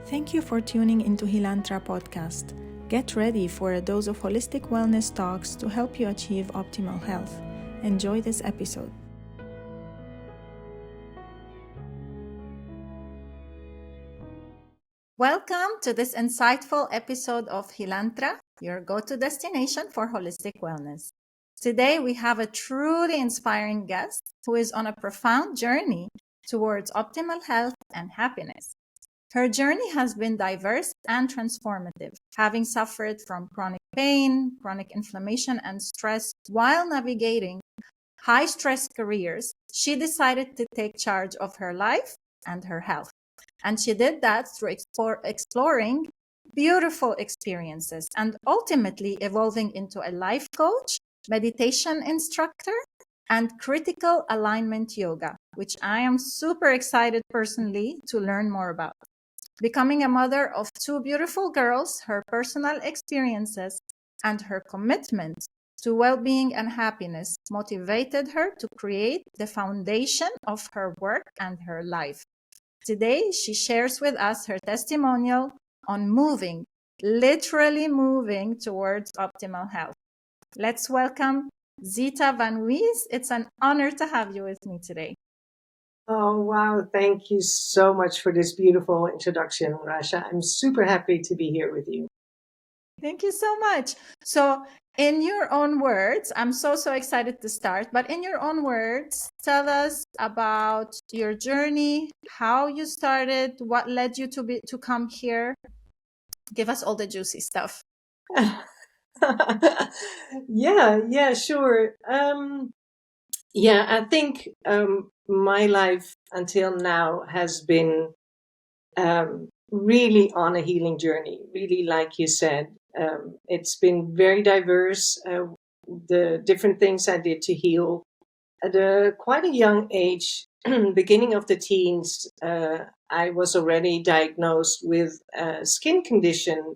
Thank you for tuning into Hilantra podcast. Get ready for a dose of holistic wellness talks to help you achieve optimal health. Enjoy this episode. Welcome to this insightful episode of Hilantra, your go-to destination for holistic wellness. Today, we have a truly inspiring guest who is on a profound journey towards optimal health and happiness. Her journey has been diverse and transformative, having suffered from chronic pain, chronic inflammation, and stress while navigating high-stress careers. She decided to take charge of her life and her health. And she did that through exploring beautiful experiences and ultimately evolving into a life coach, meditation instructor, and critical alignment yoga, which I am super excited personally to learn more about. Becoming a mother of two beautiful girls, her personal experiences, and her commitment to well-being and happiness motivated her to create the foundation of her work and her life. Today, she shares with us her testimonial on literally moving towards optimal health. Let's welcome Zita Van Wees. It's an honor to have you with me today. Oh, wow. Thank you so much for this beautiful introduction, Rasha. I'm super happy to be here with you. Thank you so much. So, in your own words, I'm so excited to start, but in your own words, tell us about your journey, how you started, what led you to come here. Give us all the juicy stuff. Yeah, sure. I think my life until now has been really on a healing journey, really, like you said. It's been very diverse, the different things I did to heal. At quite a young age, beginning of the teens, I was already diagnosed with a skin condition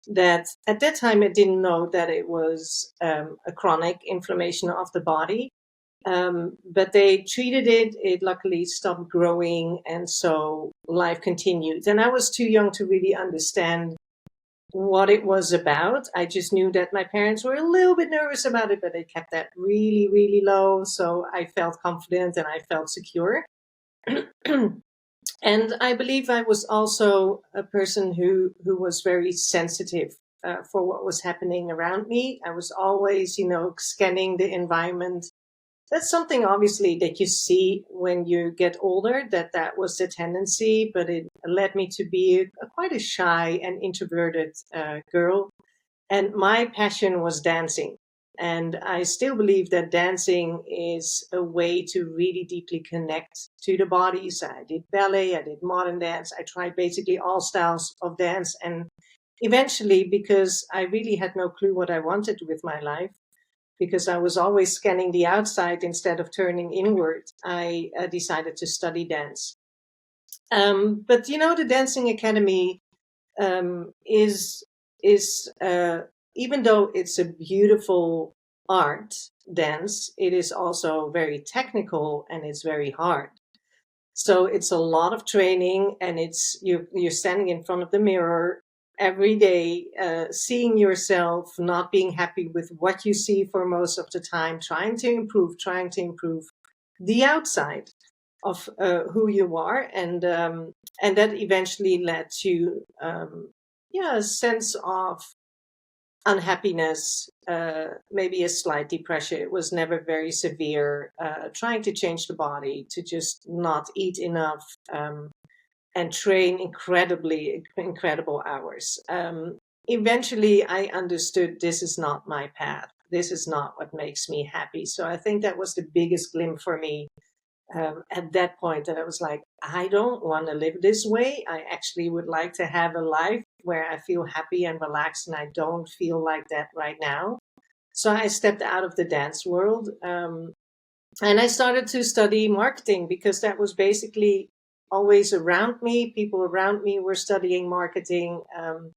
that at that time I didn't know that it was a chronic inflammation of the body. But they treated it. It luckily stopped growing, and so life continued. And I was too young to really understand what it was about. I just knew that my parents were a little bit nervous about it, but they kept that really, really low. So I felt confident and I felt secure. And I believe I was also a person who was very sensitive for what was happening around me. I was always, scanning the environment. That's something obviously that you see when you get older, that was the tendency, but it led me to be quite a shy and introverted girl. And my passion was dancing. And I still believe that dancing is a way to really deeply connect to the bodies. I did ballet, I did modern dance, I tried basically all styles of dance. And eventually, because I really had no clue what I wanted with my life, because I was always scanning the outside instead of turning inward, I decided to study dance. But the Dancing Academy is even though it's a beautiful art dance, it is also very technical and it's very hard. So it's a lot of training, and you're standing in front of the mirror every day, seeing yourself, not being happy with what you see for most of the time, trying to improve the outside of who you are, and that eventually led to a sense of unhappiness, maybe a slight depression. It was never very severe. Trying to change the body to just not eat enough. And train incredible hours. Eventually, I understood this is not my path. This is not what makes me happy. So I think that was the biggest glimpse for me at that point. That I was like, I don't want to live this way. I actually would like to have a life where I feel happy and relaxed, and I don't feel like that right now. So I stepped out of the dance world, and I started to study marketing, because that was basically always around me. People around me were studying marketing. And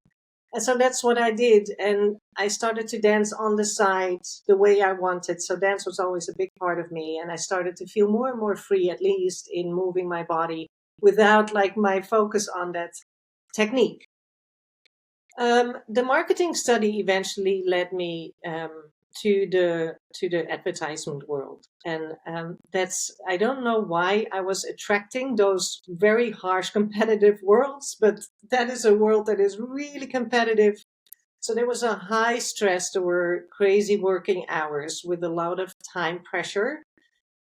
so that's what I did. And I started to dance on the side the way I wanted. So dance was always a big part of me. And I started to feel more and more free, at least in moving my body, without like my focus on that technique. The marketing study eventually led me to the advertisement world, and that's, I don't know why I was attracting those very harsh competitive worlds, but that is a world that is really competitive. So there was a high stress. There were crazy working hours with a lot of time pressure.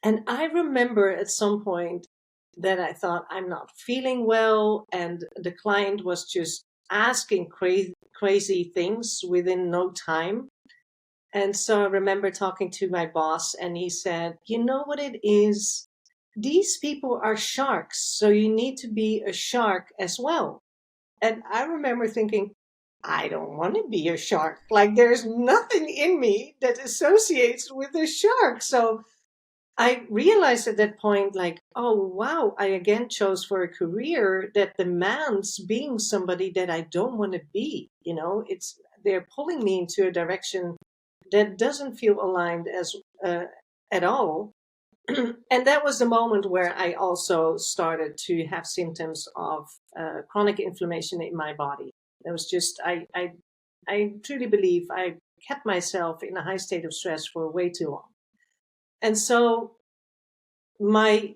And I remember at some point that I thought, I'm not feeling well. And the client was just asking crazy things within no time. And so I remember talking to my boss, and he said, you know what it is? These people are sharks. So you need to be a shark as well. And I remember thinking, I don't want to be a shark. Like, there's nothing in me that associates with a shark. So I realized at that point, like, oh, wow, I again chose for a career that demands being somebody that I don't want to be. They're pulling me into a direction that doesn't feel aligned as at all. And that was the moment where I also started to have symptoms of chronic inflammation in my body. It was just, I truly believe I kept myself in a high state of stress for way too long. And so my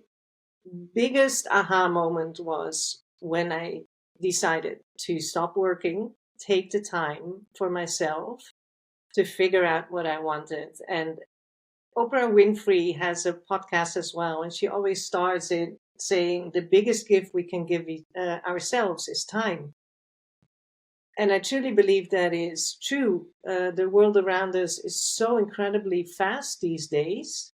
biggest aha moment was when I decided to stop working, take the time for myself to figure out what I wanted. And Oprah Winfrey has a podcast as well, and she always starts it saying the biggest gift we can give ourselves is time. And I truly believe that is true. The world around us is so incredibly fast these days,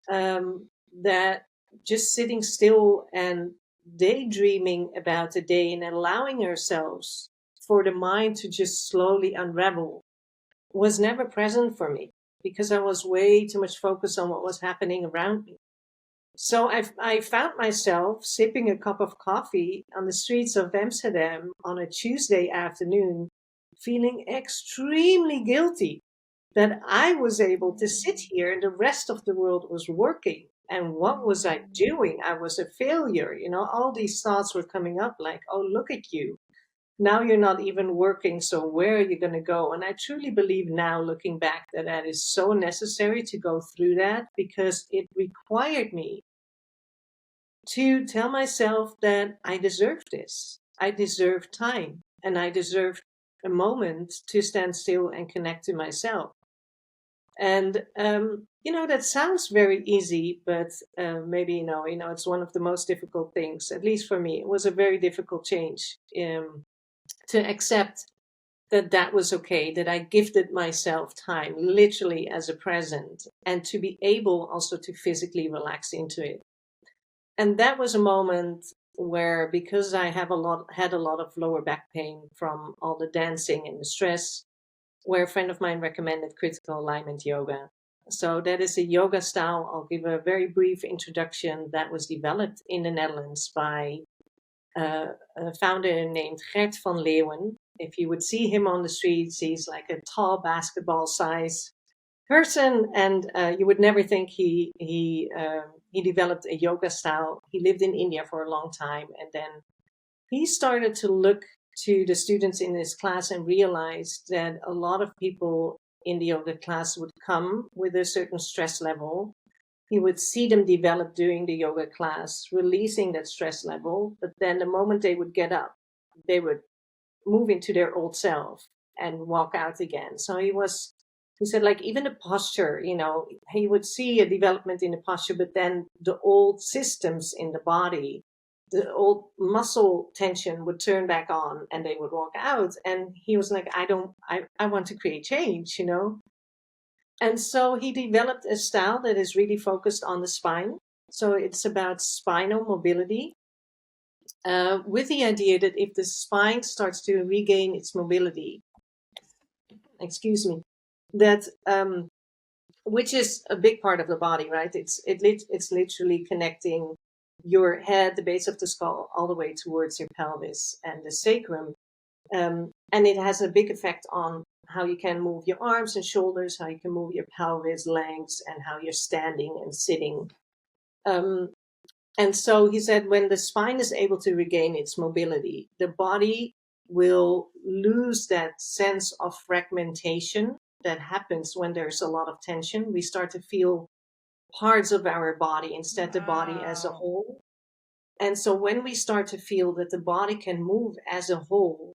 that just sitting still and daydreaming about the day and allowing ourselves for the mind to just slowly unravel was never present for me, because I was way too much focused on what was happening around me. So I found myself sipping a cup of coffee on the streets of Amsterdam on a Tuesday afternoon, feeling extremely guilty that I was able to sit here and the rest of the world was working. And what was I doing? I was a failure. All these thoughts were coming up like, oh, look at you. Now you're not even working. So where are you going to go? And I truly believe now, looking back, that that is so necessary to go through that, because it required me to tell myself that I deserve this. I deserve time, and I deserve a moment to stand still and connect to myself. And that sounds very easy, but maybe it's one of the most difficult things. At least for me, it was a very difficult change, to accept that that was okay, that I gifted myself time, literally as a present, and to be able also to physically relax into it. And that was a moment where, because I had a lot of lower back pain from all the dancing and the stress, where a friend of mine recommended critical alignment yoga. So that is a yoga style. I'll give a very brief introduction. That was developed in the Netherlands by a founder named Gert van Leeuwen. If you would see him on the streets, he's like a tall basketball size person, and you would never think he developed a yoga style. He lived in India for a long time, and then he started to look to the students in his class and realized that a lot of people in the yoga class would come with a certain stress level. He would see them develop during the yoga class, releasing that stress level. But then the moment they would get up, they would move into their old self and walk out again. So he said, like, even the posture, he would see a development in the posture, but then the old systems in the body, the old muscle tension would turn back on and they would walk out. And he was like, I want to create change. And so he developed a style that is really focused on the spine. So it's about spinal mobility, with the idea that if the spine starts to regain its mobility, excuse me, that which is a big part of the body, right? It's literally connecting your head, the base of the skull, all the way towards your pelvis and the sacrum, and it has a big effect on how you can move your arms and shoulders, how you can move your pelvis, legs, and how you're standing and sitting. Um, And so he said, when the spine is able to regain its mobility, the body will lose that sense of fragmentation that happens when there's a lot of tension. We start to feel parts of our body instead the body as a Wow. whole. And so when we start to feel that the body can move as a whole,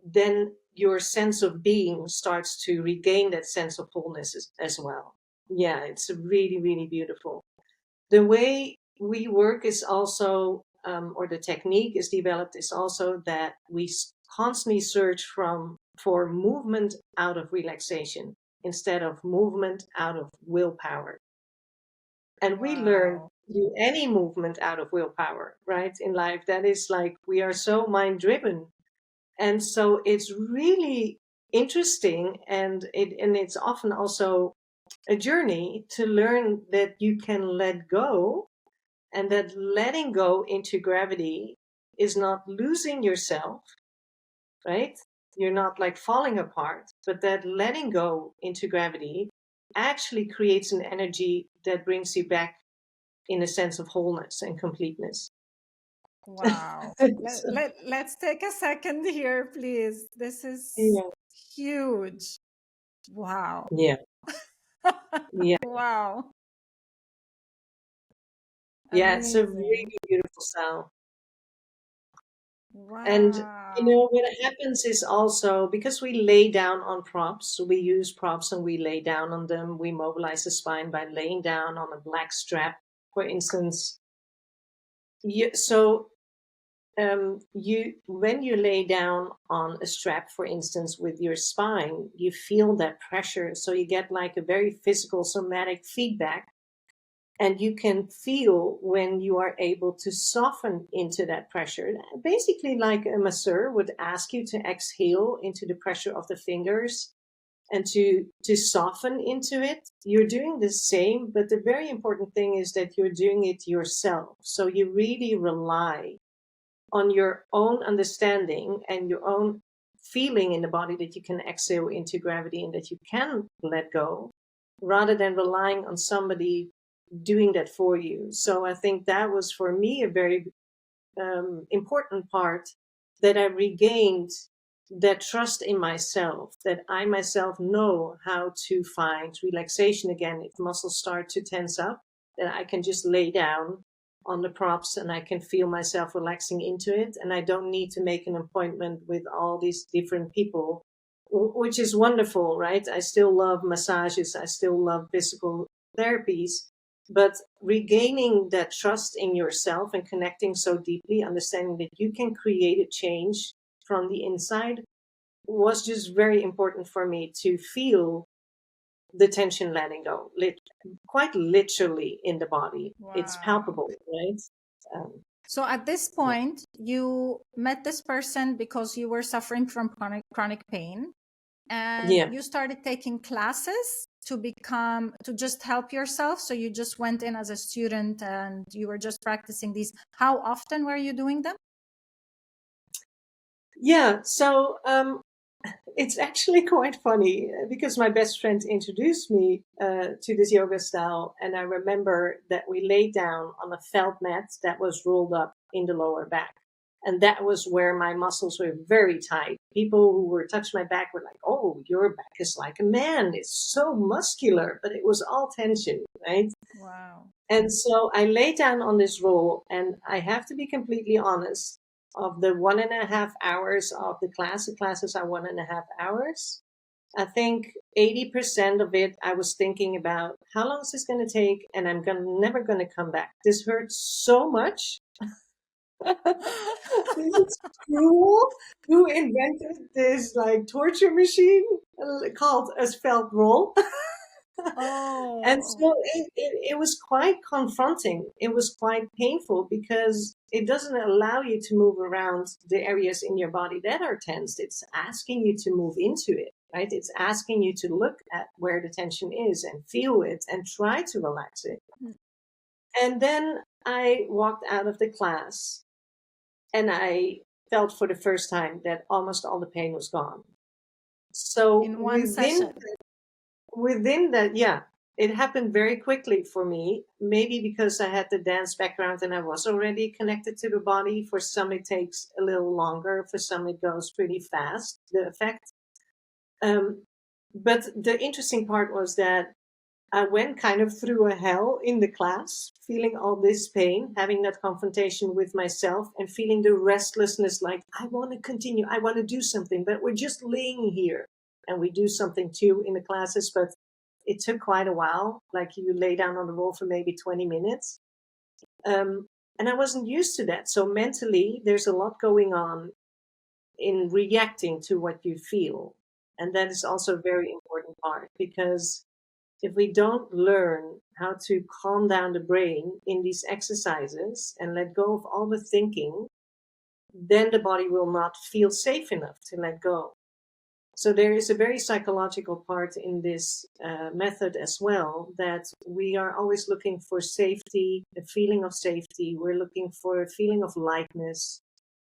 then your sense of being starts to regain that sense of wholeness as well. Yeah, it's really, really beautiful. The way we work is also, or the technique is developed, is also that we constantly search for movement out of relaxation instead of movement out of willpower. And we learn Wow. to do any movement out of willpower, right? In life, that is like we are so mind driven. And so it's really interesting, and it's often also a journey to learn that you can let go, and that letting go into gravity is not losing yourself, right? You're not like falling apart, but that letting go into gravity actually creates an energy that brings you back in a sense of wholeness and completeness. Wow. So, Let's take a second here, please. This is yeah, huge. Wow. yeah, yeah, Wow. yeah. It's a really Amazing. beautiful sound. And Wow. what happens is also because we lay down on props, we use props and we lay down on them. We mobilize the spine by laying down on a black strap, for instance. You when you lay down on a strap, for instance, with your spine, you feel that pressure. So you get like a very physical somatic feedback, and you can feel when you are able to soften into that pressure. Basically, like a masseur would ask you to exhale into the pressure of the fingers and to soften into it. You're doing the same, but the very important thing is that you're doing it yourself. So you really rely on your own understanding and your own feeling in the body that you can exhale into gravity and that you can let go, rather than relying on somebody doing that for you. So I think that was for me a very important part, that I regained that trust in myself, that I myself know how to find relaxation again. If muscles start to tense up, then I can just lay down on the props and I can feel myself relaxing into it. And I don't need to make an appointment with all these different people, which is wonderful, right? I still love massages, I still love physical therapies, but regaining that trust in yourself and connecting so deeply, understanding that you can create a change from the inside, was just very important for me to feel the tension letting go, quite literally in the body. It's Wow. palpable, right? Um, So at this yeah. point, you met this person because you were suffering from chronic pain, and Yeah. you started taking classes to just help yourself. So you just went in as a student and you were just practicing these. How often were you doing them? Yeah. So it's actually quite funny because my best friend introduced me to this yoga style, and I remember that we laid down on a felt mat that was rolled up in the lower back, and that was where my muscles were very tight. People who were touched my back were like, "Oh, your back is like a man; it's so muscular," but it was all tension, right? Wow. And so I lay down on this roll, and I have to be completely honest. Of the 1.5 hours of the classes are 1.5 hours. I think 80% of it, I was thinking about how long is this going to take, and I'm never going to come back. This hurts so much. This is cruel. Who invented this like torture machine called a felt roll? And Oh. so it was quite confronting. It was quite painful because it doesn't allow you to move around the areas in your body that are tensed. It's asking you to move into it, right? It's asking you to look at where the tension is and feel it and try to relax it. And then I walked out of the class and I felt for the first time that almost all the pain was gone. So In one session. within that, yeah, it happened very quickly for me, maybe because I had the dance background and I was already connected to the body. For some, it takes a little longer. For some, it goes pretty fast, the effect. Um, but the interesting part was that I went kind of through a hell in the class, feeling all this pain, having that confrontation with myself, and feeling the restlessness like, I want to continue, I want to do something, but we're just laying here. And we do something too in the classes, but it took quite a while. Like you lay down on the wall for maybe 20 minutes. And I wasn't used to that. So mentally, there's a lot going on in reacting to what you feel. And that is also a very important part because if we don't learn how to calm down the brain in these exercises and let go of all the thinking, then the body will not feel safe enough to let go. So there is a very psychological part in this method as well, that we are always looking for safety, a feeling of safety. We're looking for a feeling of lightness,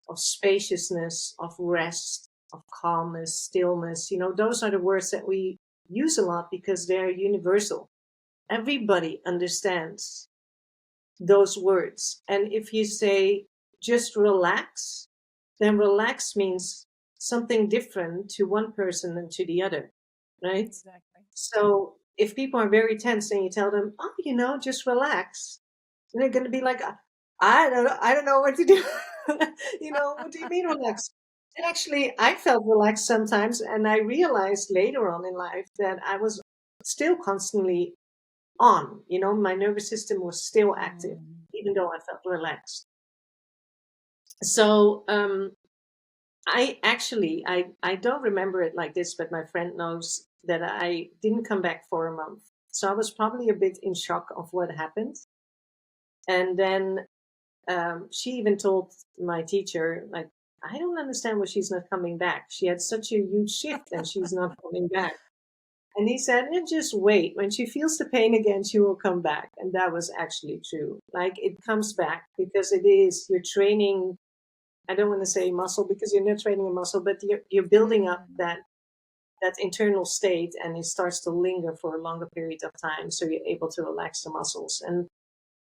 of spaciousness, of rest, of calmness, stillness. Those are the words that we use a lot because they're universal. Everybody understands those words. And if you say just relax, then relax means something different to one person than to the other, right? Exactly. So if people are very tense and you tell them, oh, just relax, and they're going to be like, I don't know what to do. What do you mean relax? And actually, I felt relaxed sometimes, and I realized later on in life that I was still constantly on. My nervous system was still active, even though I felt relaxed. So I don't remember it like this, but my friend knows that I didn't come back for a month. So I was probably a bit in shock of what happened. And then she even told my teacher, like, I don't understand why she's not coming back. She had such a huge shift and she's not coming back. And he said, just wait. When she feels the pain again, she will come back. And that was actually true. Like it comes back because you're training. I don't want to say muscle because you're not training a muscle, but you're building up that internal state, and it starts to linger for a longer period of time. So you're able to relax the muscles. And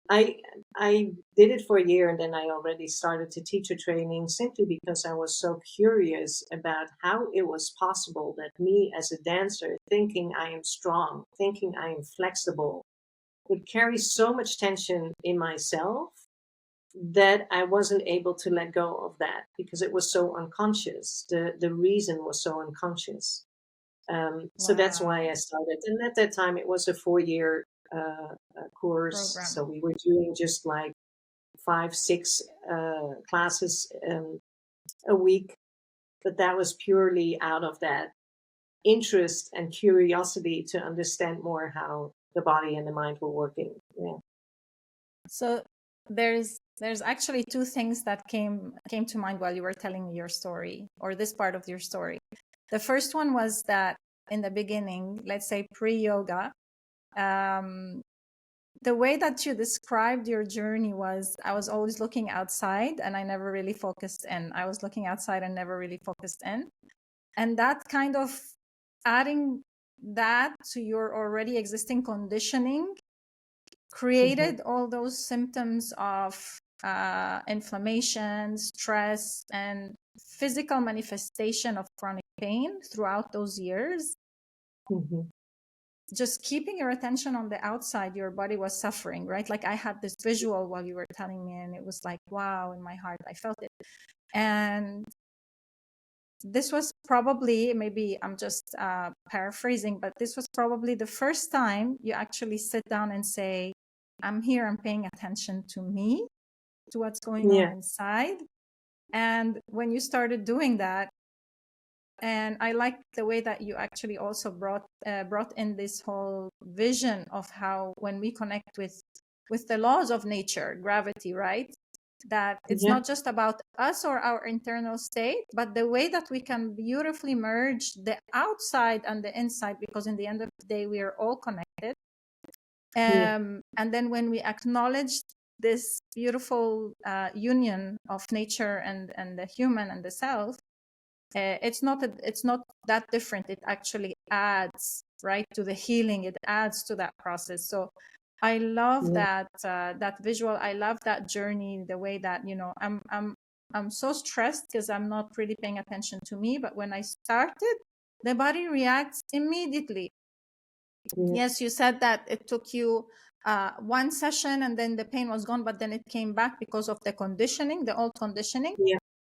I I did it for a year, and then I already started to teacher training simply because I was so curious about how it was possible that me as a dancer, thinking I am strong, thinking I am flexible, would carry so much tension in myself that I wasn't able to let go of that because it was so unconscious. The reason was so unconscious. So that's why I Wow. started. And at that time, it was a 4-year course. Program. So we were doing just like 5, 6 classes a week. But that was purely out of that interest and curiosity to understand more how the body and the mind were working. Yeah. So there's actually two things that came to mind while you were telling me your story, or this part of your story. The first one was that in the beginning, let's say pre-yoga, the way that you described your journey was, I was always looking outside and I never really focused in. I was looking outside and never really focused in. And that kind of adding that to your already existing conditioning created all those symptoms of inflammation, stress, and physical manifestation of chronic pain throughout those years. Mm-hmm. Just keeping your attention on the outside, your body was suffering, right? Like I had this visual while you were telling me, and it was like, wow, in my heart, I felt it. And this was probably, maybe I'm just paraphrasing, but this was probably the first time you actually sit down and say, I'm here, I'm paying attention to me, to what's going on Yeah. inside. And when you started doing that, and I like the way that you actually also brought in this whole vision of how when we connect with the laws of nature, gravity, right? That it's Yeah. not just about us or our internal state, but the way that we can beautifully merge the outside and the inside, because in the end of the day, we are all connected. Yeah. And then when we acknowledge this beautiful union of nature and the human and the self, it's not that different. It actually adds, right, to the healing. It adds to that process. So I love that visual. I love that journey, the way that, I'm so stressed because I'm not really paying attention to me, but when I started, the body reacts immediately. Yes, you said that it took you one session and then the pain was gone, but then it came back because of the conditioning, the old conditioning. Yeah.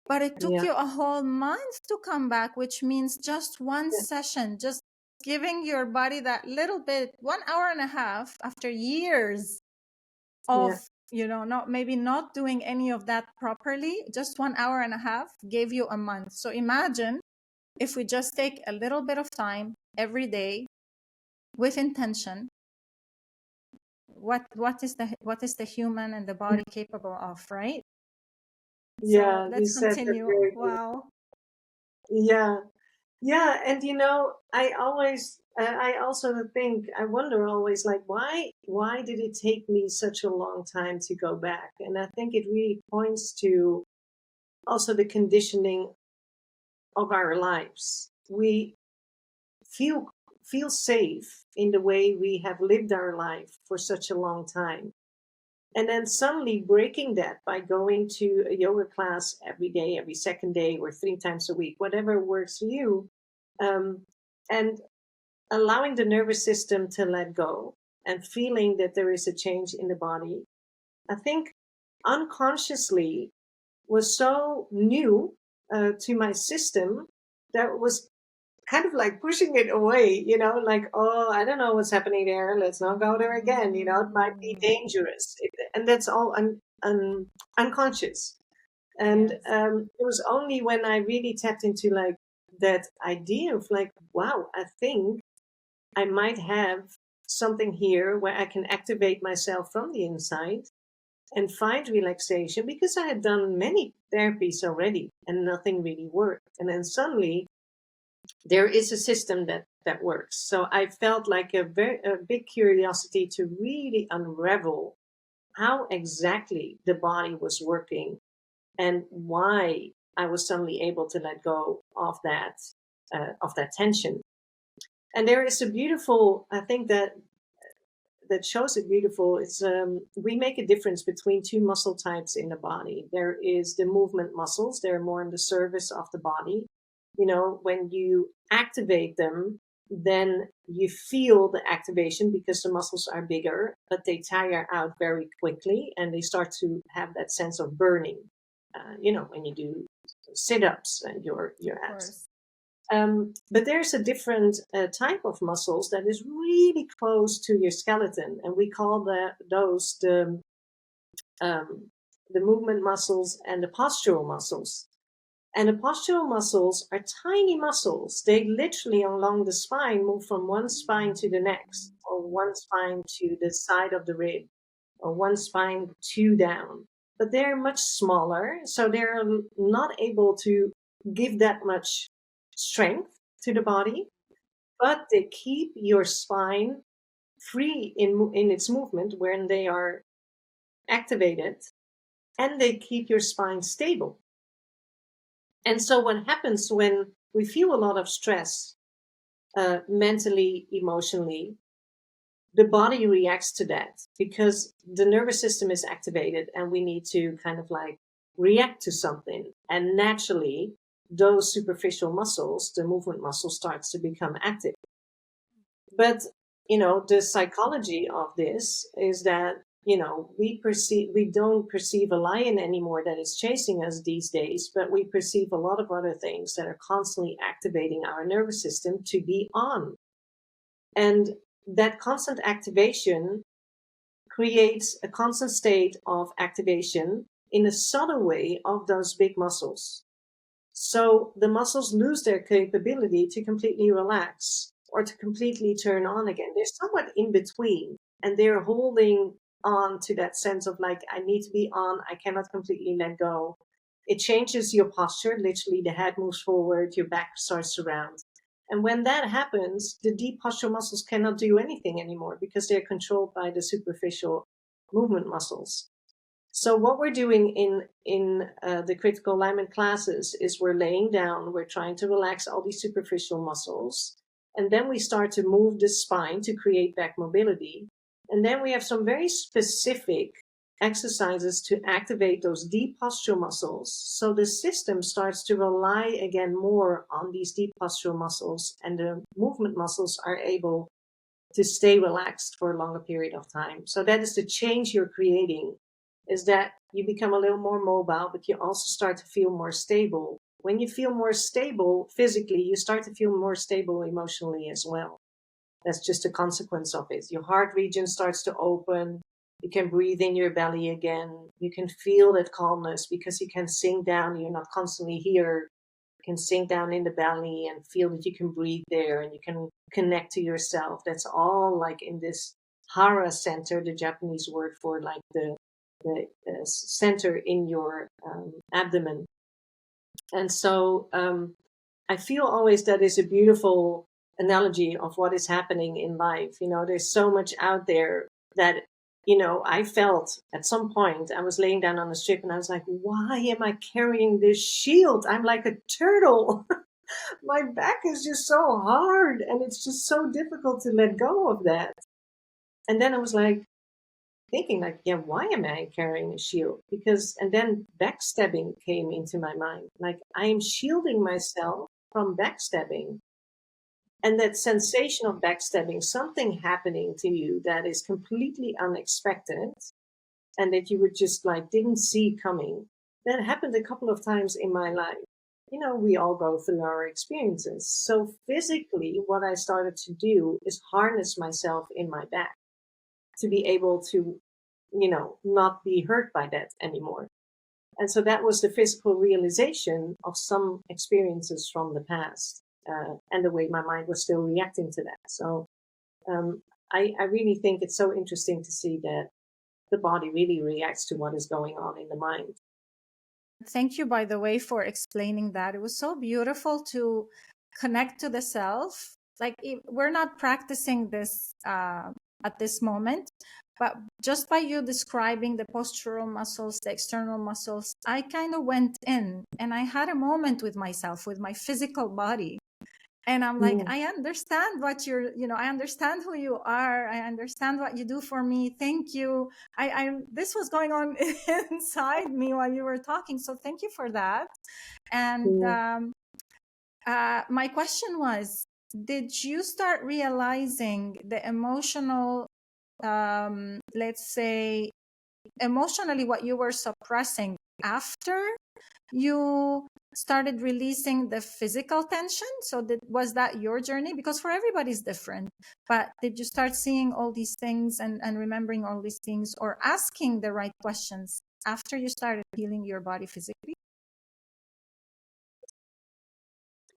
But it took Yeah. you a whole month to come back, which means just one session, just giving your body that little bit, 1 hour and a half after years of, not doing any of that properly, just 1 hour and a half gave you a month. So imagine if we just take a little bit of time every day with intention, what is the human and the body capable of, right? So Yeah, you let's said that continue. very good. Wow. Yeah. Yeah, and I also think, I wonder always, like, why did it take me such a long time to go back? And I think it really points to also the conditioning of our lives. We feel feel safe in the way we have lived our life for such a long time. And then suddenly breaking that by going to a yoga class every day, every second day, or 3 times a week, whatever works for you, um, and allowing the nervous system to let go and feeling that there is a change in the body, I think unconsciously was so new to my system that was kind of like pushing it away, like, oh, I don't know what's happening there. Let's not go there again. It might be dangerous. And that's all unconscious. And Yes. it was only when I really tapped into like that idea of like, wow, I think I might have something here where I can activate myself from the inside and find relaxation, because I had done many therapies already and nothing really worked. And then suddenly there is a system that works. So I felt like a big curiosity to really unravel how exactly the body was working and why I was suddenly able to let go of that tension. And there is a beautiful, I think that shows it beautiful. It's we make a difference between two muscle types in the body. There is the movement muscles. They're more in the service of the body. When you activate them, then you feel the activation because the muscles are bigger, but they tire out very quickly and they start to have that sense of burning. When you do sit-ups and your Of abs. course. But there's a different type of muscles that is really close to your skeleton, and we call those um, the movement muscles and the postural muscles. And the postural muscles are tiny muscles. They literally along the spine move from one spine to the next, or one spine to the side of the rib, or one spine two down. But they're much smaller, so they're not able to give that much strength to the body, but they keep your spine free in its movement when they are activated, and they keep your spine stable. And so what happens when we feel a lot of stress, mentally, emotionally, the body reacts to that because the nervous system is activated and we need to kind of like react to something. And naturally, those superficial muscles, the movement muscle, starts to become active. But, the psychology of this is that, we don't perceive a lion anymore that is chasing us these days, but we perceive a lot of other things that are constantly activating our nervous system to be on. And that constant activation creates a constant state of activation in a subtle way of those big muscles. So the muscles lose their capability to completely relax or to completely turn on again. They're somewhat in between, and they're holding on to that sense of like, I need to be on, I cannot completely let go. It changes your posture. Literally, the head moves forward, your back starts to round. And when that happens, the deep postural muscles cannot do anything anymore because they're controlled by the superficial movement muscles. So what we're doing in the critical alignment classes is we're laying down, we're trying to relax all these superficial muscles, and then we start to move the spine to create back mobility. And then we have some very specific exercises to activate those deep postural muscles. So the system starts to rely again more on these deep postural muscles, and the movement muscles are able to stay relaxed for a longer period of time. So that is the change you're creating, is that you become a little more mobile, but you also start to feel more stable. When you feel more stable physically, you start to feel more stable emotionally as well. That's just a consequence of it. Your heart region starts to open. You can breathe in your belly again. You can feel that calmness because you can sink down. You're not constantly here. You can sink down in the belly and feel that you can breathe there, and you can connect to yourself. That's all like in this hara center, the Japanese word for like the center in your abdomen. And so I feel always that is a beautiful analogy of what is happening in life. You know, there's so much out there that, you know, I felt at some point I was laying down on the strip and I was like, why am I carrying this shield? I'm like a turtle. My back is just so hard and it's just so difficult to let go of that. And then I was like, thinking like, yeah, why am I carrying a shield? Because, and then backstabbing came into my mind. Like, I am shielding myself from backstabbing. And that sensation of backstabbing, something happening to you that is completely unexpected and that you would just like didn't see coming, that happened a couple of times in my life. You know, we all go through our experiences. So physically, what I started to do is harness myself in my back to be able to, you know, not be hurt by that anymore. And so that was the physical realization of some experiences from the past, and the way my mind was still reacting to that. So I really think it's so interesting to see that the body really reacts to what is going on in the mind. Thank you, by the way, for explaining that. It was so beautiful to connect to the self. Like, we're not practicing this at this moment, but just by you describing the postural muscles, the external muscles, I kind of went in and I had a moment with myself, with my physical body. And I'm like, Mm. I understand what you're, you know, I understand who you are. I understand what you do for me. Thank you. This was going on inside me while you were talking. So thank you for that. And Mm. my question was, did you start realizing the emotional, let's say, emotionally what you were suppressing after you started releasing the physical tension? So was that your journey? Because for everybody's different. But did you start seeing all these things and remembering all these things or asking the right questions after you started healing your body physically?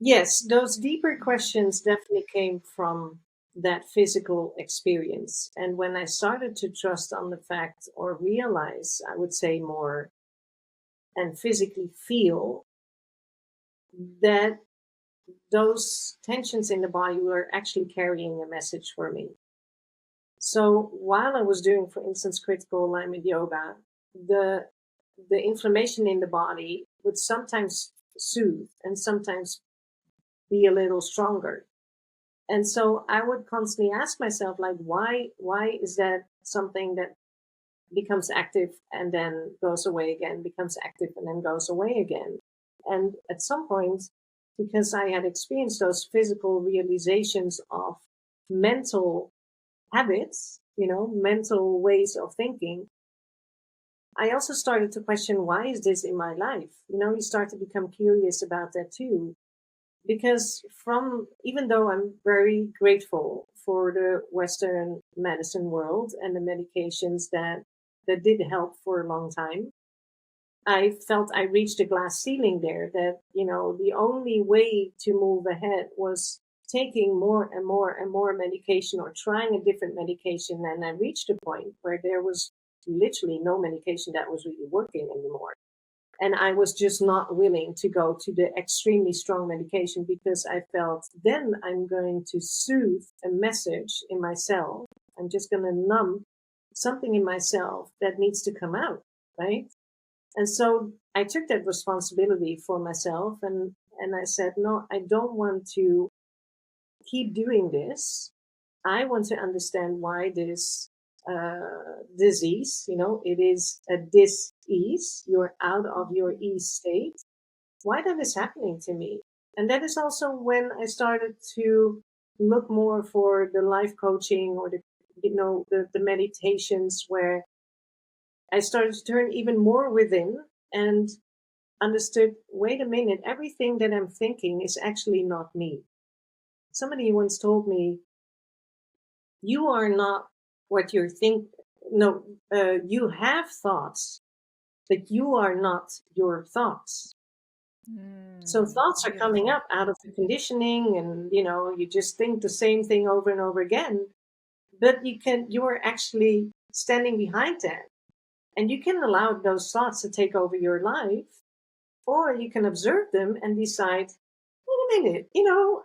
Yes, those deeper questions definitely came from that physical experience. And when I started to trust on the fact or realize, I would say more, and physically feel that those tensions in the body were actually carrying a message for me. So while I was doing, for instance, critical alignment yoga, the the inflammation in the body would sometimes soothe and sometimes be a little stronger. And so I would constantly ask myself, like, why is that something that becomes active and then goes away again, becomes active and then goes away again? And at some point, because I had experienced those physical realizations of mental habits, you know, mental ways of thinking, I also started to question, why is this in my life? You know, you start to become curious about that too. Because from, even though I'm very grateful for the Western medicine world and the medications that did help for a long time, I felt I reached a glass ceiling there, that, you know, the only way to move ahead was taking more and more and more medication or trying a different medication. And I reached a point where there was literally no medication that was really working anymore. And I was just not willing to go to the extremely strong medication because I felt then I'm going to soothe a message in myself. I'm just going to numb something in myself that needs to come out. right? And so I took that responsibility for myself, and I said, no, I don't want to keep doing this. I want to understand why this disease, it is a dis-ease. You're out of your ease state. Why that is happening to me? And that is also when I started to look more for the life coaching or the meditations, where I started to turn even more within and understood, wait a minute, everything that I'm thinking is actually not me. Somebody once told me, you are not what you're think. No, you have thoughts, but you are not your thoughts. So thoughts are coming Beautiful. up out of the conditioning, and you just think the same thing over and over again. But you're actually standing behind that, and you can allow those thoughts to take over your life, or you can observe them and decide, wait a minute,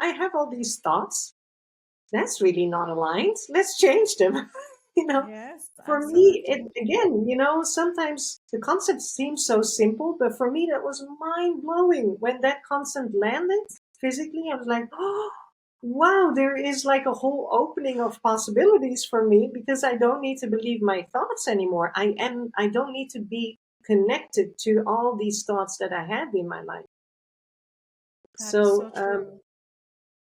I have all these thoughts. That's really not aligned. Let's change them. you know, Yes, for me, absolutely. sometimes the concept seems so simple, but for me, that was mind blowing. When that concept landed physically, I was like, oh, wow, there is like a whole opening of possibilities for me, because I don't need to believe my thoughts anymore. I don't need to be connected to all these thoughts that I had in my life. That is So, so true.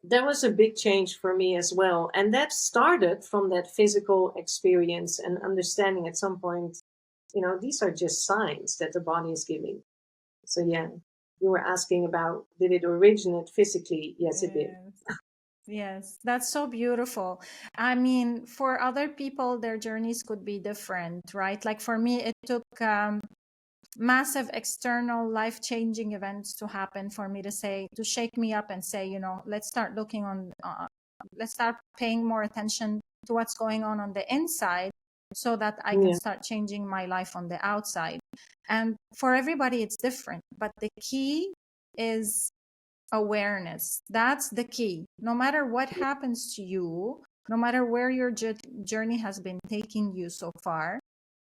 that was a big change for me as well. And that started from that physical experience and understanding at some point, these are just signs that the body is giving. So, yeah, you were asking about, did it originate physically? Yes, it did. Yes. Yes, that's so beautiful. I mean, for other people, their journeys could be different, right? Like for me, it took massive external life-changing events to happen for me to shake me up and say, let's start looking let's start paying more attention to what's going on the inside, so that I can Yeah, start changing my life on the outside. And for everybody, it's different, but the key is awareness. That's the key. No matter what happens to you, no matter where your journey has been taking you so far,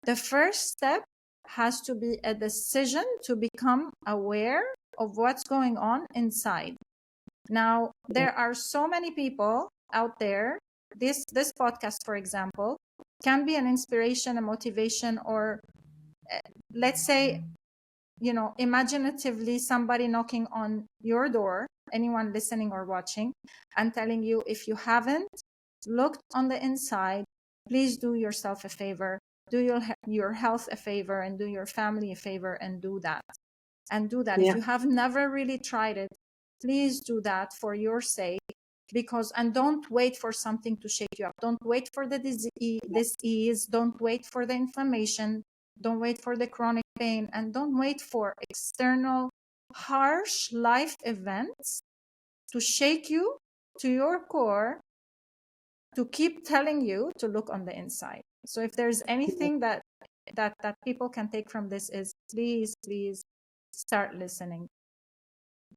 the first step has to be a decision to become aware of what's going on inside. Now, yeah, there are so many people out there. This podcast, for example, can be an inspiration, a motivation, or let's say, imaginatively, somebody knocking on your door, anyone listening or watching, and telling you, if you haven't looked on the inside, please do yourself a favor, do your health a favor, and do your family a favor, and do that. And do that. If yeah, you have never really tried it, please do that for your sake. And don't wait for something to shake you up. Don't wait for the disease. Don't wait for the inflammation. Don't wait for the chronic pain. And don't wait for external harsh life events to shake you to your core, to keep telling you to look on the inside. So if there's anything that people can take from this, is please start listening.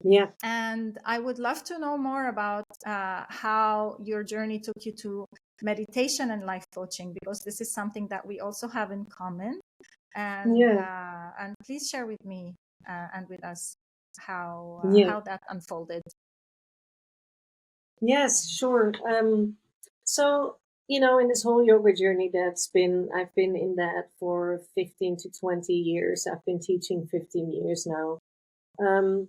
yeah, And I would love to know more about how your journey took you to meditation and life coaching, because this is something that we also have in common. yeah, And please share with me and with us yeah. how that unfolded. Yes, sure. So, in this whole yoga journey I've been in that for 15 to 20 years. I've been teaching 15 years now. Um,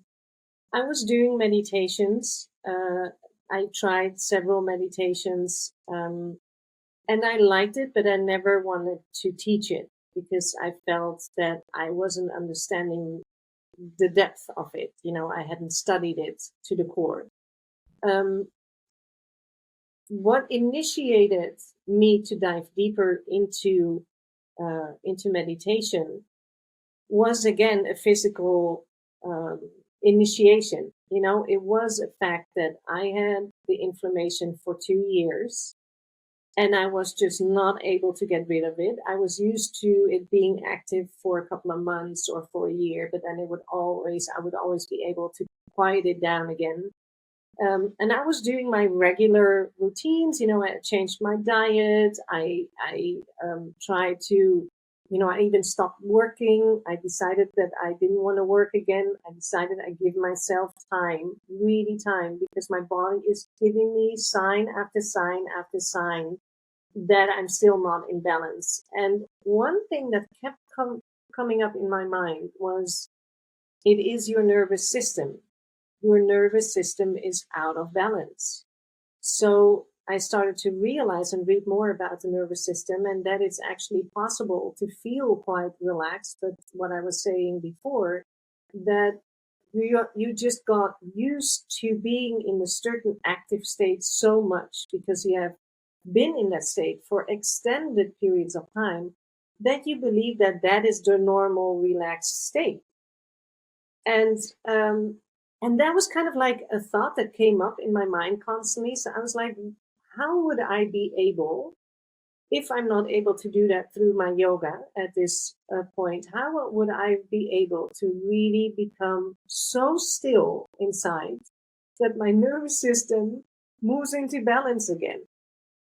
I was doing meditations. I tried several meditations, and I liked it, but I never wanted to teach it, because I felt that I wasn't understanding the depth of it. I hadn't studied it to the core. Um, what initiated me to dive deeper into meditation was, again, a physical initiation. It was a fact that I had the inflammation for 2 years, and I was just not able to get rid of it. I was used to it being active for a couple of months or for a year, but then I would always be able to quiet it down again. And I was doing my regular routines. I changed my diet. I tried to I even stopped working. I decided that I didn't want to work again. I decided I give myself time, really time, because my body is giving me sign after sign after sign that I'm still not in balance. And one thing that kept coming up in my mind was, it is your nervous system. Your nervous system is out of balance. So I started to realize and read more about the nervous system, and that it's actually possible to feel quite relaxed. But what I was saying before, that you just got used to being in a certain active state so much because you have been in that state for extended periods of time, that you believe that that is the normal relaxed state. And and that was kind of like a thought that came up in my mind constantly. So I was like, how would I be able, if I'm not able to do that through my yoga at this point, how would I be able to really become so still inside that my nervous system moves into balance again?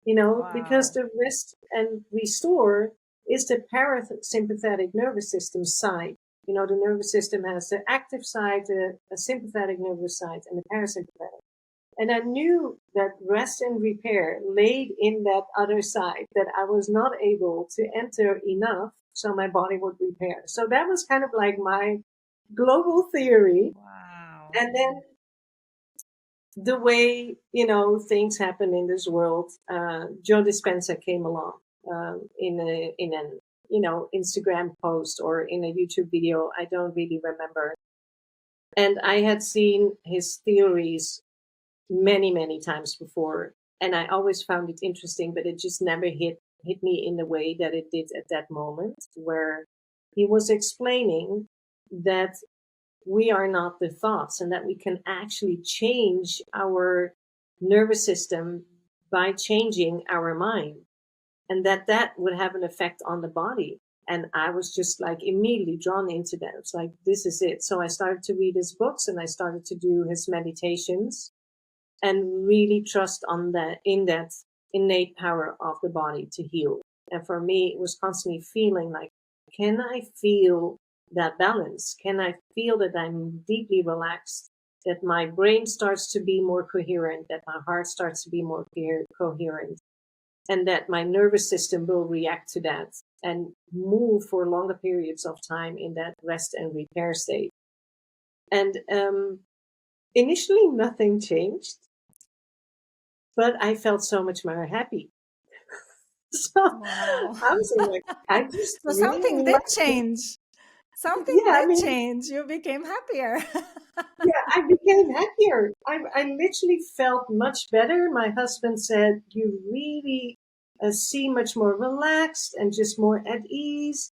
Because Wow. the rest and restore is the parasympathetic nervous system side. The nervous system has the active side, the sympathetic nervous side, and the parasympathetic. And I knew that rest and repair laid in that other side that I was not able to enter enough so my body would repair. So that was kind of like my global theory. Wow. And then the way, things happen in this world, Joe Dispenza came along in an, Instagram post or in a YouTube video. I don't really remember. And I had seen his theories many, many times before. And I always found it interesting, but it just never hit me in the way that it did at that moment, where he was explaining that we are not the thoughts and that we can actually change our nervous system by changing our mind, and that would have an effect on the body. And I was just like immediately drawn into that. It's like, this is it. So I started to read his books and I started to do his meditations and really trust on that, in that innate power of the body to heal. And for me, it was constantly feeling like, can I feel that balance? Can I feel that I'm deeply relaxed, that my brain starts to be more coherent, that my heart starts to be more coherent, and that my nervous system will react to that and move for longer periods of time in that rest and repair state. And initially, nothing changed, but I felt so much more happy. So Wow. I was like, I just So really something did like it. change. Something Yeah, I did mean, change. You became happier. yeah, I became happier. I literally felt much better. My husband said, you really seem much more relaxed and just more at ease.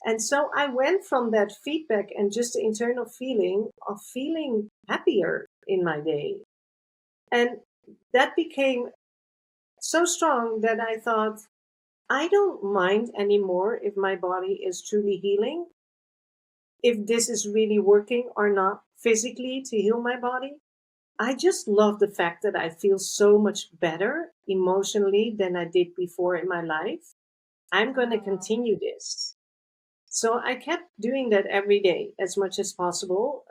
And so I went from that feedback and just the internal feeling of feeling happier in my day. And that became so strong that I thought, I don't mind anymore if my body is truly healing, if this is really working or not physically to heal my body. I just love the fact that I feel so much better emotionally than I did before in my life. I'm going to Wow. continue this. So I kept doing that every day as much as possible.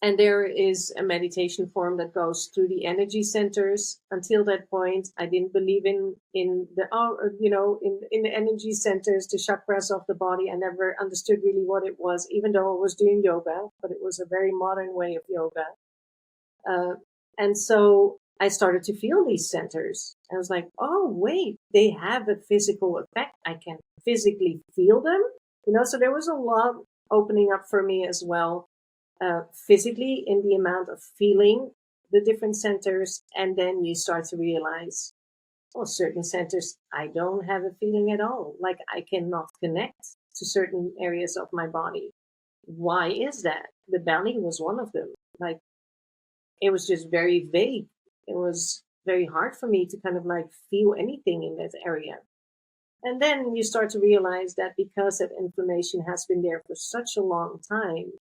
And there is a meditation form that goes through the energy centers. Until that point, I didn't believe in the in the energy centers, the chakras of the body. I never understood really what it was, even though I was doing yoga, but it was a very modern way of yoga. Uh, and so I started to feel these centers. I was like, oh wait, they have a physical effect. I can physically feel them. So there was a lot opening up for me as well, physically, in the amount of feeling the different centers. And then you start to realize, oh, certain centers, I don't have a feeling at all. Like I cannot connect to certain areas of my body. Why is that? The belly was one of them. Like it was just very vague. It was very hard for me to kind of like feel anything in that area. And then you start to realize that because that inflammation has been there for such a long time,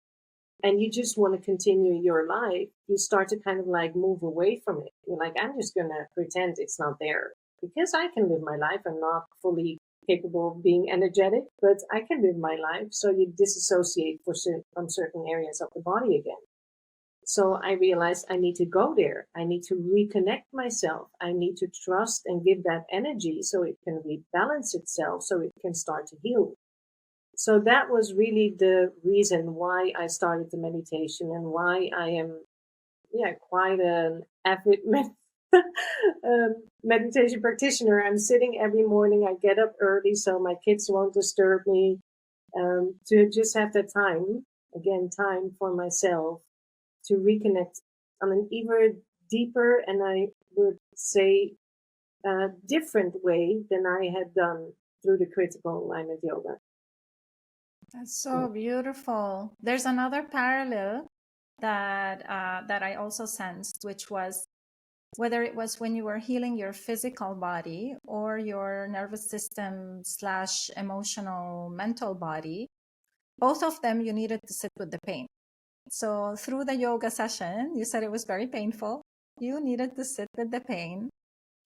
and you just want to continue your life, you start to kind of like move away from it. You're like, I'm just going to pretend it's not there because I can live my life and not fully capable of being energetic, but I can live my life. So you disassociate from certain areas of the body again. So I realized I need to go there. I need to reconnect myself. I need to trust and give that energy so it can rebalance itself, so it can start to heal. So that was really the reason why I started the meditation and why I am, quite an avid meditation practitioner. I'm sitting every morning. I get up early so my kids won't disturb me. To just have that time, again, time for myself to reconnect on an even deeper and I would say different way than I had done through the critical alignment yoga. That's so beautiful. There's another parallel that I also sensed, which was whether it was when you were healing your physical body or your nervous system / emotional mental body, both of them you needed to sit with the pain. So through the yoga session, you said it was very painful. You needed to sit with the pain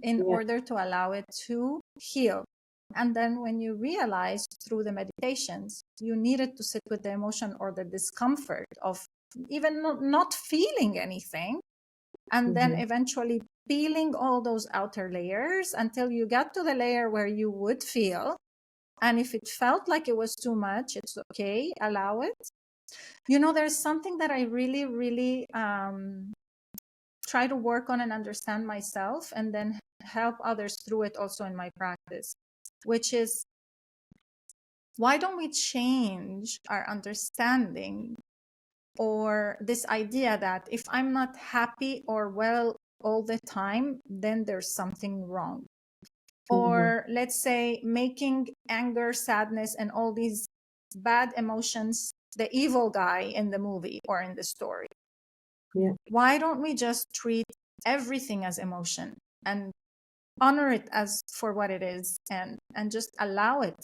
in order to allow it to heal. And then when you realized through the meditations, you needed to sit with the emotion or the discomfort of even not feeling anything. And then eventually peeling all those outer layers until you got to the layer where you would feel. And if it felt like it was too much, it's okay, allow it. You know, there's something that I really, really try to work on and understand myself and then help others through it also in my practice, which is, why don't we change our understanding or this idea that if I'm not happy or well all the time, then there's something wrong? Or let's say making anger, sadness, and all these bad emotions the evil guy in the movie or in the story. Why don't we just treat everything as emotion and honor it as for what it is and just allow it,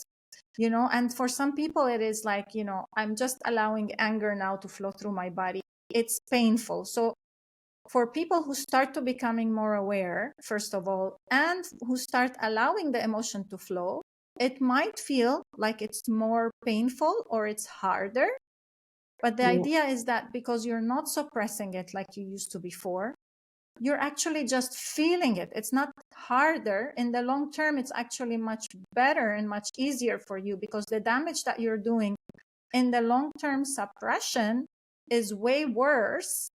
you know? And for some people it is like, you know, I'm just allowing anger now to flow through my body. It's painful. So for people who start to becoming more aware, first of all, and who start allowing the emotion to flow, it might feel like it's more painful or it's harder. But the idea is that because you're not suppressing it like you used to before, you're actually just feeling it. It's not harder. In the long term, it's actually much better and much easier for you, because the damage that you're doing in the long-term suppression is way worse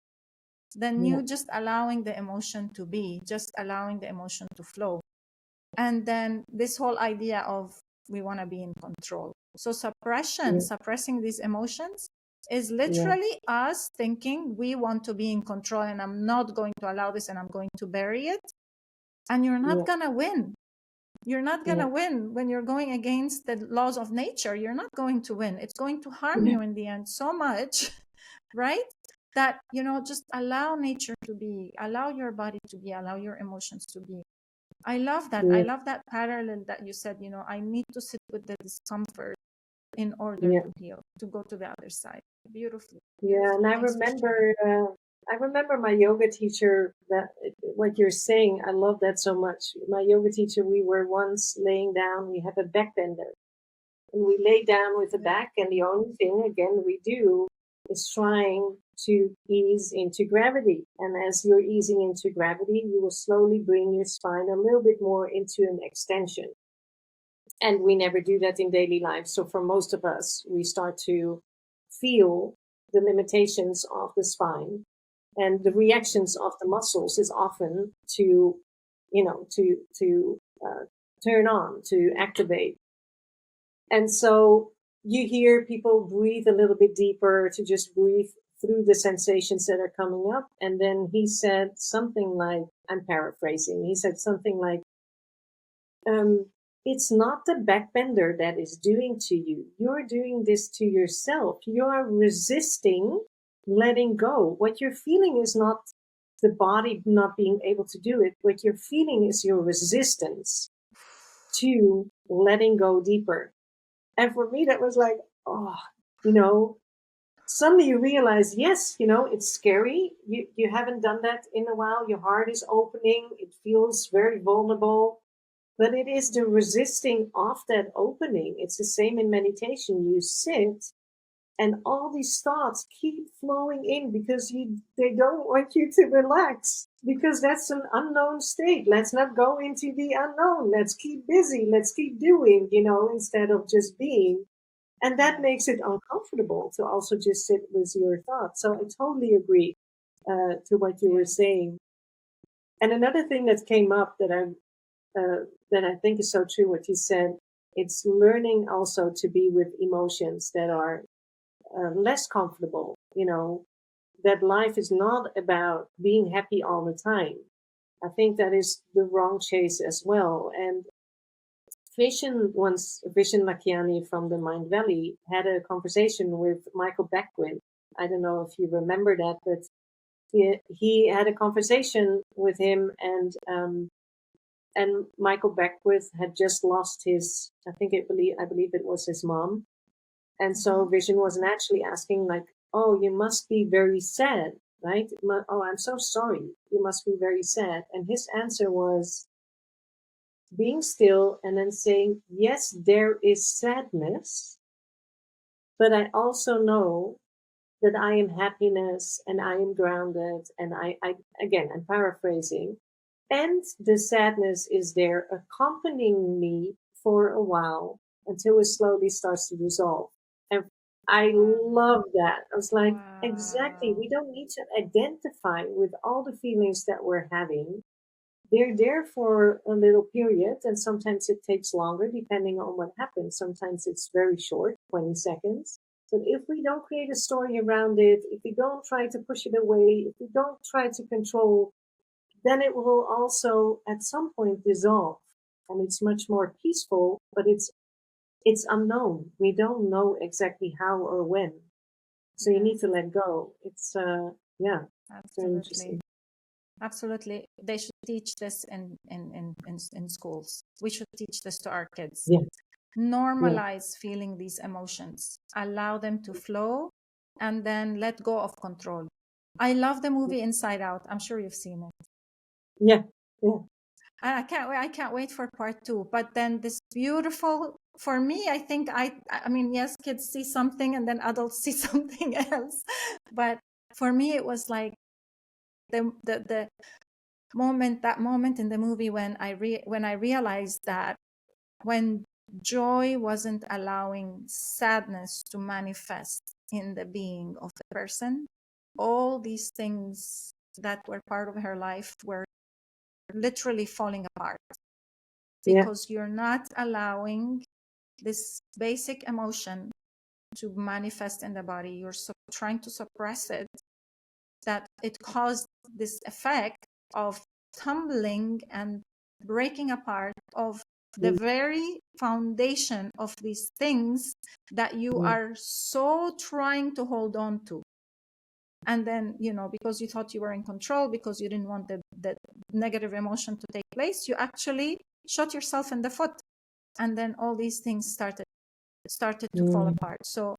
than you just allowing the emotion to be, just allowing the emotion to flow. And then this whole idea of we want to be in control. So suppressing these emotions is literally us thinking we want to be in control and I'm not going to allow this and I'm going to bury it. And you're not going to win. You're not going to win when you're going against the laws of nature. You're not going to win. It's going to harm you in the end so much, right? That, you know, just allow nature to be, allow your body to be, allow your emotions to be. I love that. I love that parallel that you said, you know, I need to sit with the discomfort in order to heal, to go to the other side. Beautifully. Yeah, and I remember my yoga teacher, that what you're saying, I love that so much. My yoga teacher, we were once laying down, we have a back bender, and we lay down with the back, and the only thing, again, we do is trying to ease into gravity. And as you're easing into gravity, you will slowly bring your spine a little bit more into an extension. And we never do that in daily life. So for most of us, we start to feel the limitations of the spine, and the reactions of the muscles is often to, turn on, to activate. And so you hear people breathe a little bit deeper, to just breathe through the sensations that are coming up. And then he said something like, I'm paraphrasing, he said something like, it's not the backbender that is doing to you. You're doing this to yourself. You're resisting letting go. What you're feeling is not the body not being able to do it. What you're feeling is your resistance to letting go deeper. And for me, that was like, suddenly you realize, yes, it's scary. You haven't done that in a while. Your heart is opening. It feels very vulnerable. But it is the resisting of that opening. It's the same in meditation. You sit and all these thoughts keep flowing in because they don't want you to relax, because that's an unknown state. Let's not go into the unknown. Let's keep busy. Let's keep doing, instead of just being. And that makes it uncomfortable to also just sit with your thoughts. So I totally agree to what you were saying. And another thing that came up that I think is so true what you said, it's learning also to be with emotions that are less comfortable, that life is not about being happy all the time. I think that is the wrong chase as well. And Vishen Lakiani from the Mind Valley had a conversation with Michael Beckwith. I don't know if you remember that, but he had a conversation with him, and Michael Beckwith had just lost his, I believe it was his mom. And so Vision was naturally asking, like, oh, you must be very sad, right? Oh, I'm so sorry. You must be very sad. And his answer was being still and then saying, yes, there is sadness, but I also know that I am happiness and I am grounded. And again, I'm paraphrasing. And the sadness is there accompanying me for a while until it slowly starts to dissolve. And I love that. I was like, exactly. We don't need to identify with all the feelings that we're having. They're there for a little period, and sometimes it takes longer depending on what happens. Sometimes it's very short, 20 seconds. But if we don't create a story around it, if we don't try to push it away, if we don't try to control, then it will also at some point dissolve. And it's much more peaceful, but it's unknown. We don't know exactly how or when. So you need to let go. It's yeah, very interesting. Absolutely. They should teach this in schools. We should teach this to our kids. Yeah. Normalize feeling these emotions. Allow them to flow and then let go of control. I love the movie Inside Out. I'm sure you've seen it. Yeah. Yeah. I can't wait for part 2. But then this beautiful, for me, I think I mean, yes, kids see something and then adults see something else. But for me, it was like the moment, that moment in the movie when I realized that when joy wasn't allowing sadness to manifest in the being of the person, all these things that were part of her life were literally falling apart, because you're not allowing this basic emotion to manifest in the body. You're trying to suppress it, that it caused this effect of tumbling and breaking apart of the very foundation of these things that you are so trying to hold on to. And then, because you thought you were in control, because you didn't want the negative emotion to take place, you actually shot yourself in the foot. And then all these things started to fall apart. So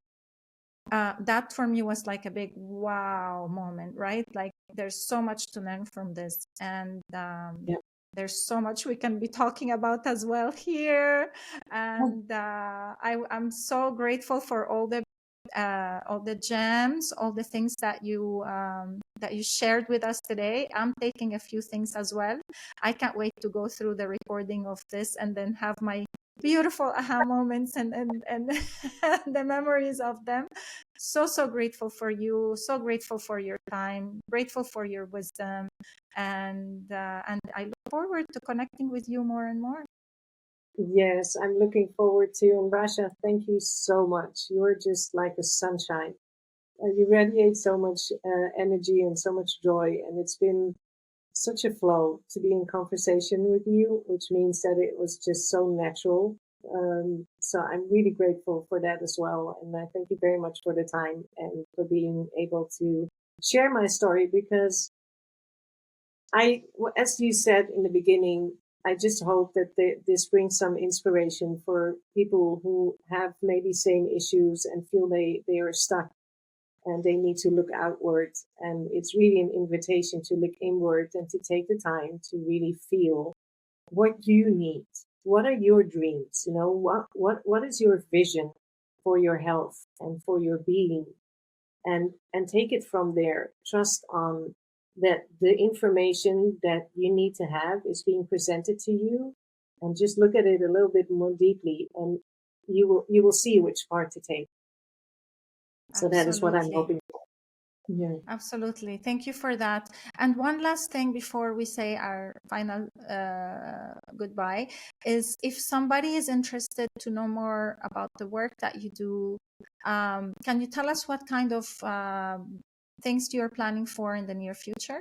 that for me was like a big wow moment, right? Like there's so much to learn from this. And there's so much we can be talking about as well here. And I'm so grateful for all the gems, all the things that you shared with us today. I'm taking a few things as well. I can't wait to go through the recording of this and then have my beautiful aha moments and the memories of them. So grateful for you, so grateful for your time, grateful for your wisdom, and I look forward to connecting with you more and more. Yes, I'm looking forward to. And Rasha, thank you so much. You're just like a sunshine. You radiate so much energy and so much joy, and it's been such a flow to be in conversation with you, which means that it was just so natural. So I'm really grateful for that as well. And I thank you very much for the time and for being able to share my story, because as you said in the beginning, I just hope that this brings some inspiration for people who have maybe same issues and feel they are stuck and they need to look outward. And it's really an invitation to look inward and to take the time to really feel what you need. What are your dreams? What is your vision for your health and for your being? And take it from there. Trust on that the information that you need to have is being presented to you, and just look at it a little bit more deeply, and you will see which part to take. So that is what I'm Absolutely. hoping for. Yeah. Absolutely. Thank you for that. And one last thing before we say our final goodbye is, if somebody is interested to know more about the work that you do, can you tell us what kind of things you're planning for in the near future?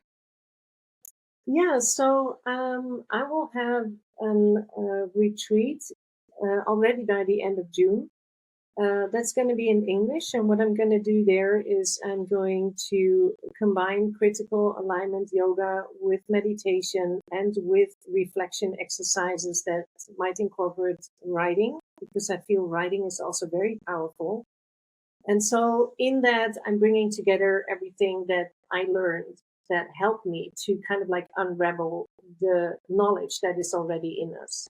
Yeah, so I will have a retreat already by the end of June. That's going to be in English, and what I'm going to do there is I'm going to combine critical alignment yoga with meditation and with reflection exercises that might incorporate writing, because I feel writing is also very powerful. And so in that, I'm bringing together everything that I learned that helped me to kind of like unravel the knowledge that is already in us.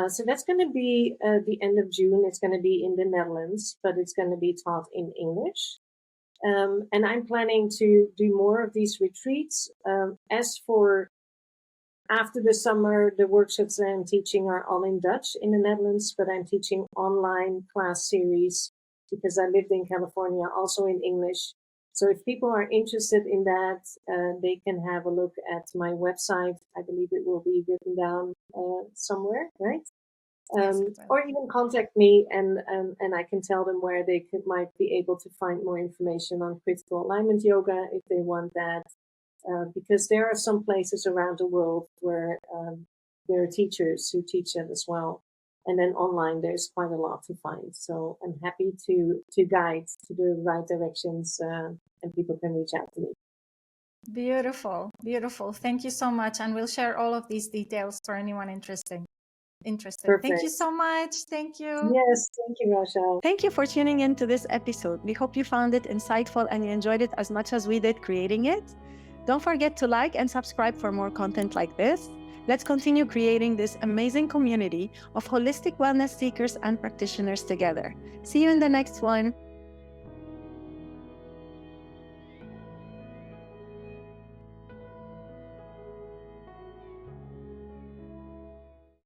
So that's going to be the end of June. It's going to be in the Netherlands, but it's going to be taught in English. And I'm planning to do more of these retreats. As for after the summer, the workshops that I'm teaching are all in Dutch in the Netherlands, but I'm teaching online class series because I lived in California, also in English. So if people are interested in that, they can have a look at my website. I believe it will be written down somewhere, right? Yes, it will. Or even contact me, and I can tell them where they might be able to find more information on critical alignment yoga if they want that. Because there are some places around the world where there are teachers who teach that as well. And then online, there's quite a lot to find. So I'm happy to guide to the right directions, and people can reach out to me. Beautiful, beautiful. Thank you so much. And we'll share all of these details for anyone interested. Thank you Perfect. so much. Thank you. Yes, thank you, Rasha. Thank you for tuning in to this episode. We hope you found it insightful and you enjoyed it as much as we did creating it. Don't forget to like and subscribe for more content like this. Let's continue creating this amazing community of holistic wellness seekers and practitioners together. See you in the next one.